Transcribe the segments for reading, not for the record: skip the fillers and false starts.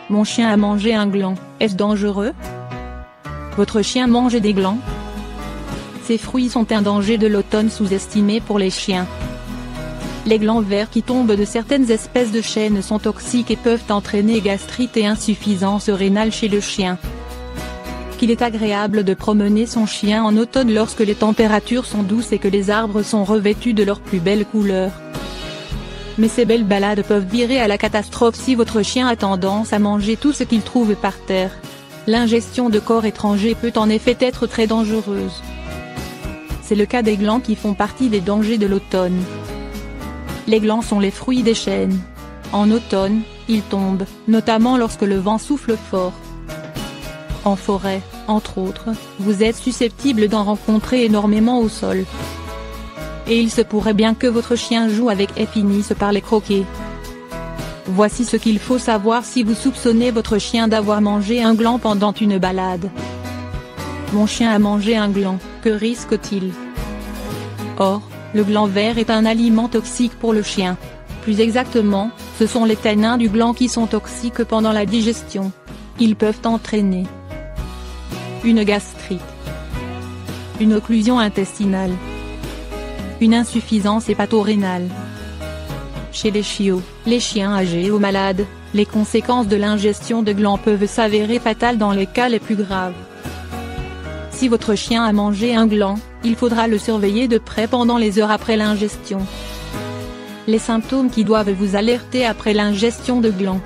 Mon chien a mangé un gland, est-ce dangereux? Votre chien mange des glands? Ces fruits sont un danger de l'automne sous-estimé pour les chiens. Les glands verts qui tombent de certaines espèces de chênes sont toxiques et peuvent entraîner gastrite et insuffisance rénale chez le chien. Qu'il est agréable de promener son chien en automne lorsque les températures sont douces et que les arbres sont revêtus de leurs plus belles couleurs. Mais ces belles balades peuvent virer à la catastrophe si votre chien a tendance à manger tout ce qu'il trouve par terre. L'ingestion de corps étrangers peut en effet être très dangereuse. C'est le cas des glands qui font partie des dangers de l'automne. Les glands sont les fruits des chênes. En automne, ils tombent, notamment lorsque le vent souffle fort. En forêt, entre autres, vous êtes susceptible d'en rencontrer énormément au sol. Et il se pourrait bien que votre chien joue avec et finisse par les croquer. Voici ce qu'il faut savoir si vous soupçonnez votre chien d'avoir mangé un gland pendant une balade. Mon chien a mangé un gland, que risque-t-il? Or, le gland vert est un aliment toxique pour le chien. Plus exactement, ce sont les tanins du gland qui sont toxiques pendant la digestion. Ils peuvent entraîner une gastrite, une occlusion intestinale, une insuffisance hépato-rénale. Chez les chiots, les chiens âgés ou malades, les conséquences de l'ingestion de glands peuvent s'avérer fatales dans les cas les plus graves. Si votre chien a mangé un gland, il faudra le surveiller de près pendant les heures après l'ingestion. Les symptômes qui doivent vous alerter après l'ingestion de glands.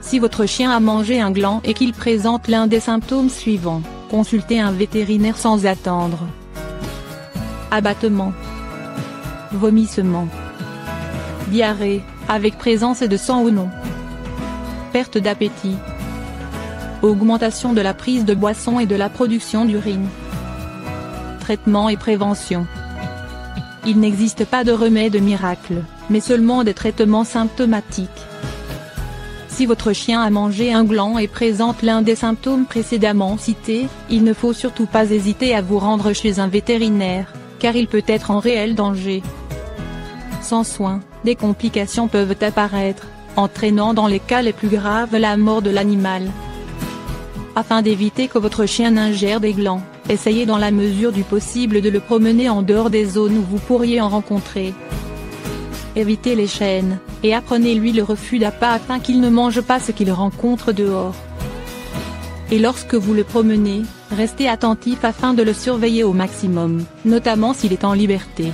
Si votre chien a mangé un gland et qu'il présente l'un des symptômes suivants, consultez un vétérinaire sans attendre. Abattement, vomissement, diarrhée, avec présence de sang ou non, perte d'appétit, augmentation de la prise de boissons et de la production d'urine. Traitement et prévention. Il n'existe pas de remède miracle, mais seulement des traitements symptomatiques. Si votre chien a mangé un gland et présente l'un des symptômes précédemment cités, il ne faut surtout pas hésiter à vous rendre chez un vétérinaire, car il peut être en réel danger. Sans soin, des complications peuvent apparaître, entraînant dans les cas les plus graves la mort de l'animal. Afin d'éviter que votre chien n'ingère des glands, essayez dans la mesure du possible de le promener en dehors des zones où vous pourriez en rencontrer. Évitez les chênes, et apprenez-lui le refus d'appât afin qu'il ne mange pas ce qu'il rencontre dehors. Et lorsque vous le promenez, restez attentif afin de le surveiller au maximum, notamment s'il est en liberté.